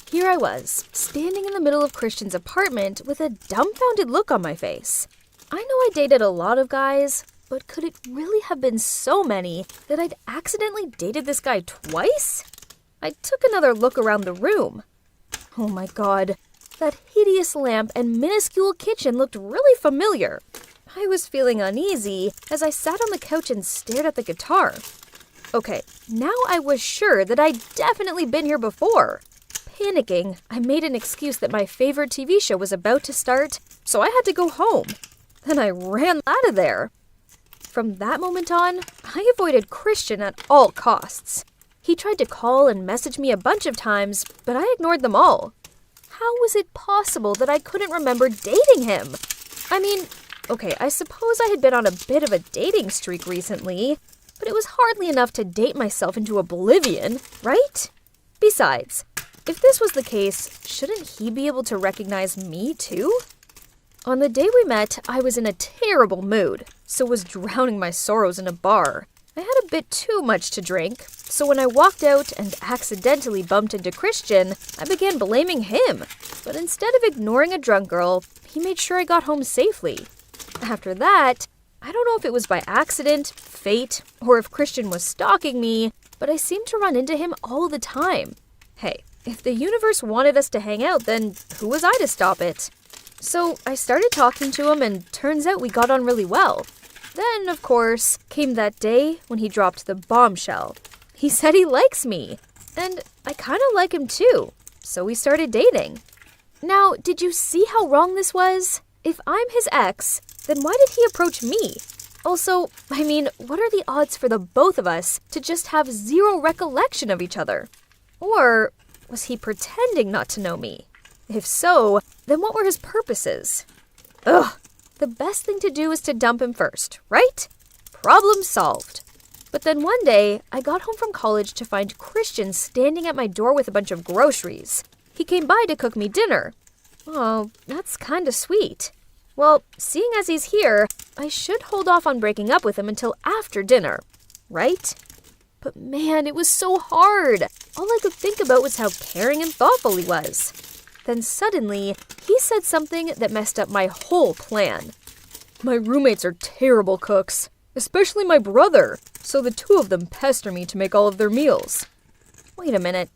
Here I was, standing in the middle of Christian's apartment with a dumbfounded look on my face. I know I dated a lot of guys, but could it really have been so many that I'd accidentally dated this guy twice? I took another look around the room. Oh my god, that hideous lamp and minuscule kitchen looked really familiar. I was feeling uneasy as I sat on the couch and stared at the guitar. Okay, now I was sure that I'd definitely been here before. Panicking, I made an excuse that my favorite TV show was about to start, so I had to go home. Then I ran out of there. From that moment on, I avoided Christian at all costs. He tried to call and message me a bunch of times, but I ignored them all. How was it possible that I couldn't remember dating him? I mean, okay, I suppose I had been on a bit of a dating streak recently, but it was hardly enough to date myself into oblivion, right? Besides, if this was the case, shouldn't he be able to recognize me too? On the day we met, I was in a terrible mood, so was drowning my sorrows in a bar. I had a bit too much to drink, so when I walked out and accidentally bumped into Christian, I began blaming him. But instead of ignoring a drunk girl, he made sure I got home safely. After that, I don't know if it was by accident, fate, or if Christian was stalking me, but I seemed to run into him all the time. Hey, if the universe wanted us to hang out, then who was I to stop it? So I started talking to him, and turns out we got on really well. Then, of course, came that day when he dropped the bombshell. He said he likes me, and I kind of like him too, so we started dating. Now, did you see how wrong this was? If I'm his ex, then why did he approach me? Also, I mean, what are the odds for the both of us to just have zero recollection of each other? Or was he pretending not to know me? If so, then what were his purposes? Ugh, the best thing to do is to dump him first, right? Problem solved. But then one day, I got home from college to find Christian standing at my door with a bunch of groceries. He came by to cook me dinner. Oh, that's kinda sweet. Well, seeing as he's here, I should hold off on breaking up with him until after dinner, right? But man, it was so hard. All I could think about was how caring and thoughtful he was. Then suddenly, he said something that messed up my whole plan. My roommates are terrible cooks, especially my brother, so the two of them pester me to make all of their meals. Wait a minute,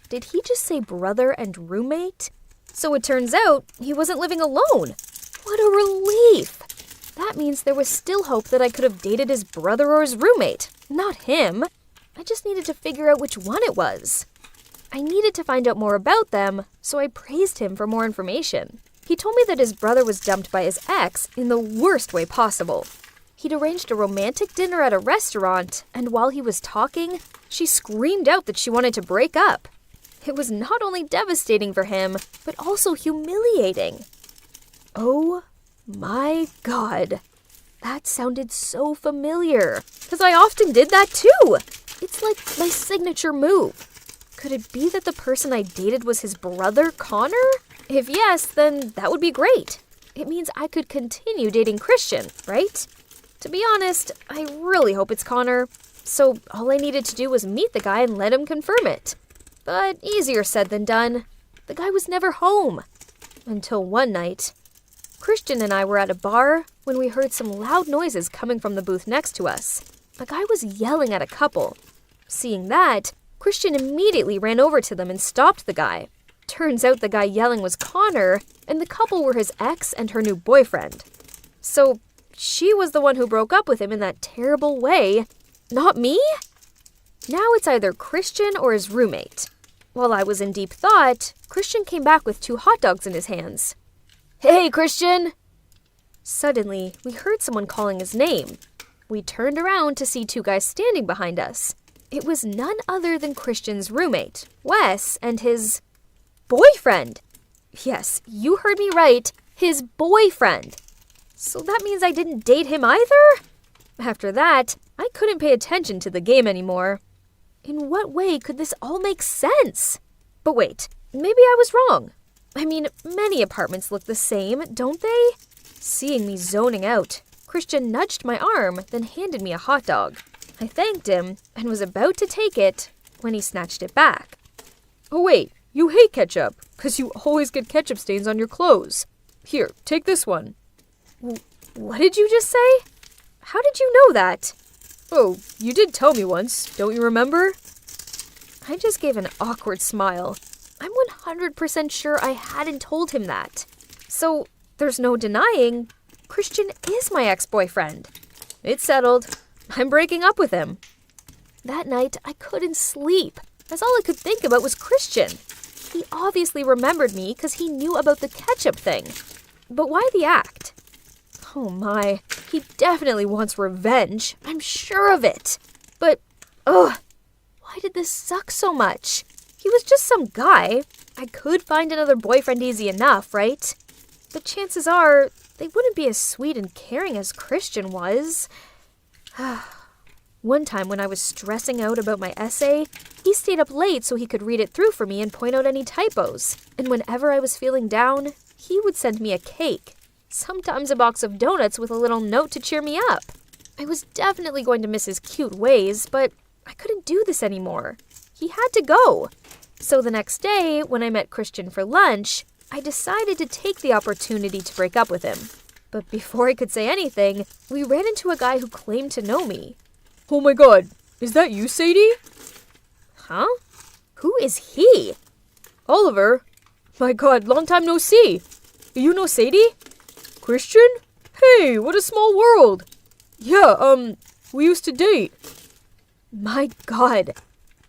did he just say brother and roommate? So it turns out he wasn't living alone. What a relief! That means there was still hope that I could have dated his brother or his roommate, not him. I just needed to figure out which one it was. I needed to find out more about them, so I praised him for more information. He told me that his brother was dumped by his ex in the worst way possible. He'd arranged a romantic dinner at a restaurant, and while he was talking, she screamed out that she wanted to break up. It was not only devastating for him, but also humiliating. Oh my god. That sounded so familiar, because I often did that too. It's like my signature move. Could it be that the person I dated was his brother, Connor? If yes, then that would be great. It means I could continue dating Christian, right? To be honest, I really hope it's Connor. So all I needed to do was meet the guy and let him confirm it. But easier said than done. The guy was never home. Until one night. Christian and I were at a bar when we heard some loud noises coming from the booth next to us. A guy was yelling at a couple. Seeing that, Christian immediately ran over to them and stopped the guy. Turns out the guy yelling was Connor, and the couple were his ex and her new boyfriend. So she was the one who broke up with him in that terrible way, not me? Now it's either Christian or his roommate. While I was in deep thought, Christian came back with 2 hot dogs in his hands. Hey, Christian! Suddenly, we heard someone calling his name. We turned around to see 2 guys standing behind us. It was none other than Christian's roommate, Wes, and his boyfriend. Yes, you heard me right, his boyfriend. So that means I didn't date him either? After that, I couldn't pay attention to the game anymore. In what way could this all make sense? But wait, maybe I was wrong. I mean, many apartments look the same, don't they? Seeing me zoning out, Christian nudged my arm, then handed me a hot dog. I thanked him and was about to take it when he snatched it back. Oh wait, You hate ketchup, 'cause you always get ketchup stains on your clothes. Here, take this one. What did you just say? How did you know that? Oh, you did tell me once, don't you remember? I just gave an awkward smile. I'm 100% sure I hadn't told him that. So, there's no denying, Christian is my ex-boyfriend. It's settled. I'm breaking up with him. That night, I couldn't sleep, as all I could think about was Christian. He obviously remembered me because he knew about the ketchup thing. But why the act? Oh my, he definitely wants revenge. I'm sure of it. But, why did this suck so much? He was just some guy. I could find another boyfriend easy enough, right? But chances are, they wouldn't be as sweet and caring as Christian was. One time when I was stressing out about my essay, he stayed up late so he could read it through for me and point out any typos. And whenever I was feeling down, he would send me a cake. Sometimes a box of donuts with a little note to cheer me up. I was definitely going to miss his cute ways, but I couldn't do this anymore. He had to go. So the next day, when I met Christian for lunch, I decided to take the opportunity to break up with him. But before I could say anything, we ran into a guy who claimed to know me. Oh my god, is that you, Sadie? Huh? Who is he? Oliver. My god, long time no see. You know Sadie? Christian? Hey, what a small world. Yeah, we used to date. My god.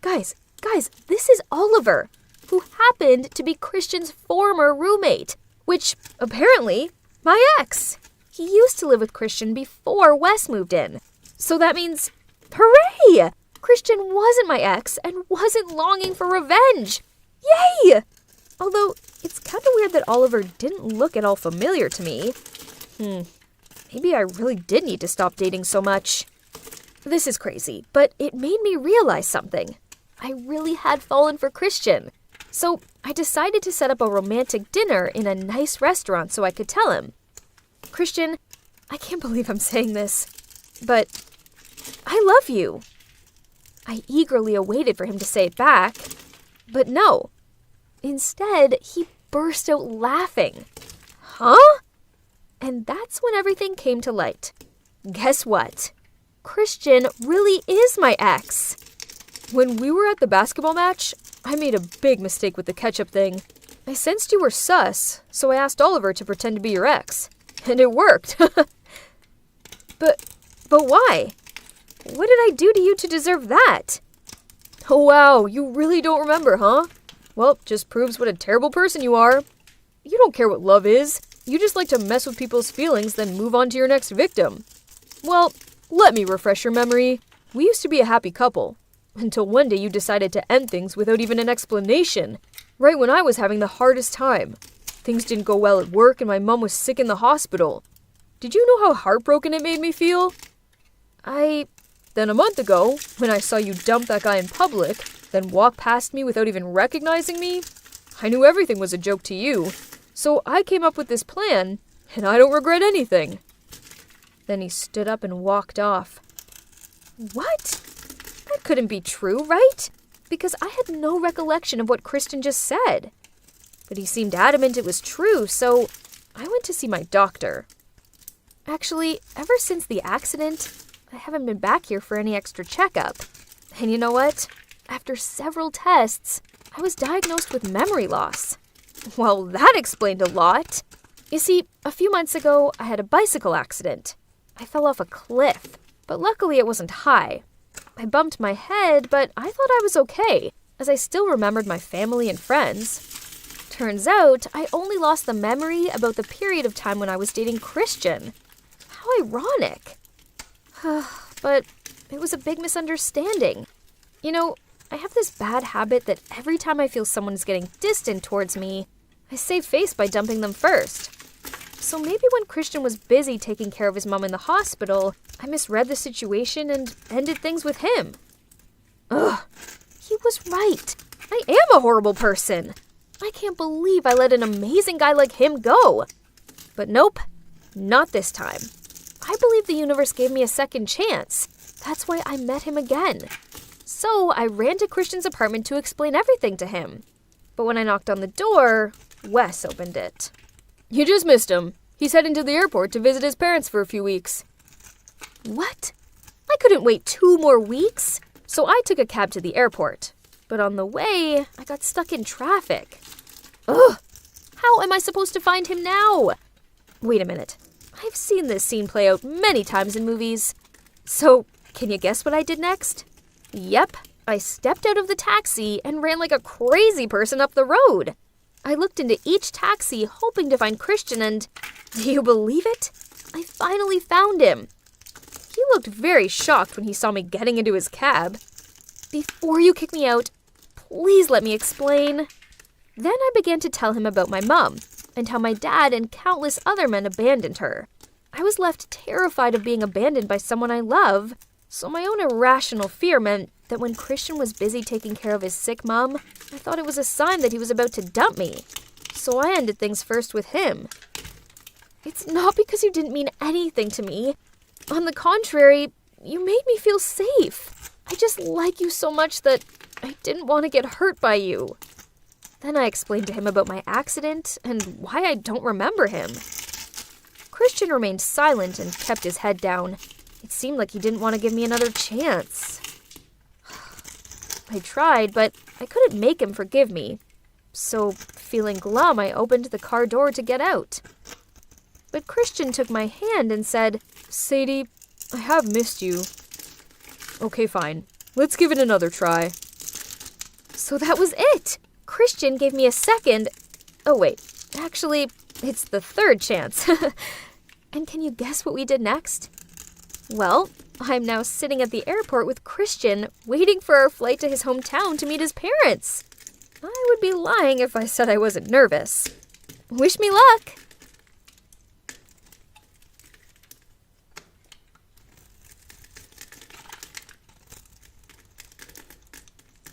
Guys, this is Oliver, who happened to be Christian's former roommate, which, apparently, my ex. He used to live with Christian before Wes moved in. So that means, hooray! Christian wasn't my ex and wasn't longing for revenge. Yay! Although, it's kind of weird that Oliver didn't look at all familiar to me. Maybe I really did need to stop dating so much. This is crazy, but it made me realize something. I really had fallen for Christian. So I decided to set up a romantic dinner in a nice restaurant so I could tell him. Christian, I can't believe I'm saying this, but I love you. I eagerly awaited for him to say it back, but no. Instead, he burst out laughing. Huh? And that's when everything came to light. Guess what? Christian really is my ex. When we were at the basketball match, I made a big mistake with the ketchup thing. I sensed you were sus, so I asked Oliver to pretend to be your ex. And it worked. But why? What did I do to you to deserve that? Oh wow, you really don't remember, huh? Well, just proves what a terrible person you are. You don't care what love is. You just like to mess with people's feelings, then move on to your next victim. Well, let me refresh your memory. We used to be a happy couple. Until one day you decided to end things without even an explanation. Right when I was having the hardest time. Things didn't go well at work and my mom was sick in the hospital. Did you know how heartbroken it made me feel? Then a month ago, when I saw you dump that guy in public, then walk past me without even recognizing me, I knew everything was a joke to you. So I came up with this plan, and I don't regret anything. Then he stood up and walked off. What? That couldn't be true, right? Because I had no recollection of what Christian just said. But he seemed adamant it was true, so I went to see my doctor. Actually, ever since the accident, I haven't been back here for any extra checkup. And you know what? After several tests, I was diagnosed with memory loss. Well, that explained a lot. You see, a few months ago, I had a bicycle accident. I fell off a cliff, but luckily it wasn't high. I bumped my head, but I thought I was okay, as I still remembered my family and friends. Turns out, I only lost the memory about the period of time when I was dating Christian. How ironic. But it was a big misunderstanding. You know, I have this bad habit that every time I feel someone is getting distant towards me, I save face by dumping them first. So maybe when Christian was busy taking care of his mom in the hospital, I misread the situation and ended things with him. He was right. I am a horrible person. I can't believe I let an amazing guy like him go. But nope, not this time. I believe the universe gave me a second chance. That's why I met him again. So I ran to Christian's apartment to explain everything to him. But when I knocked on the door, Wes opened it. You just missed him. He's heading to the airport to visit his parents for a few weeks. What? I couldn't wait 2 more weeks, so I took a cab to the airport. But on the way, I got stuck in traffic. Ugh! How am I supposed to find him now? Wait a minute. I've seen this scene play out many times in movies. So, can you guess what I did next? Yep, I stepped out of the taxi and ran like a crazy person up the road. I looked into each taxi hoping to find Christian and, do you believe it? I finally found him. He looked very shocked when he saw me getting into his cab. Before you kick me out, please let me explain. Then I began to tell him about my mom and how my dad and countless other men abandoned her. I was left terrified of being abandoned by someone I love, so my own irrational fear meant that when Christian was busy taking care of his sick mom, I thought it was a sign that he was about to dump me. So I ended things first with him. It's not because you didn't mean anything to me. On the contrary, you made me feel safe. I just like you so much that I didn't want to get hurt by you. Then I explained to him about my accident and why I don't remember him. Christian remained silent and kept his head down. It seemed like he didn't want to give me another chance. I tried, but I couldn't make him forgive me. So, feeling glum, I opened the car door to get out. But Christian took my hand and said, Sadie, I have missed you. Okay, fine. Let's give it another try. So that was it! Christian gave me a second... Oh wait, actually, it's the 3rd chance. And can you guess what we did next? Well, I'm now sitting at the airport with Christian, waiting for our flight to his hometown to meet his parents. I would be lying if I said I wasn't nervous. Wish me luck!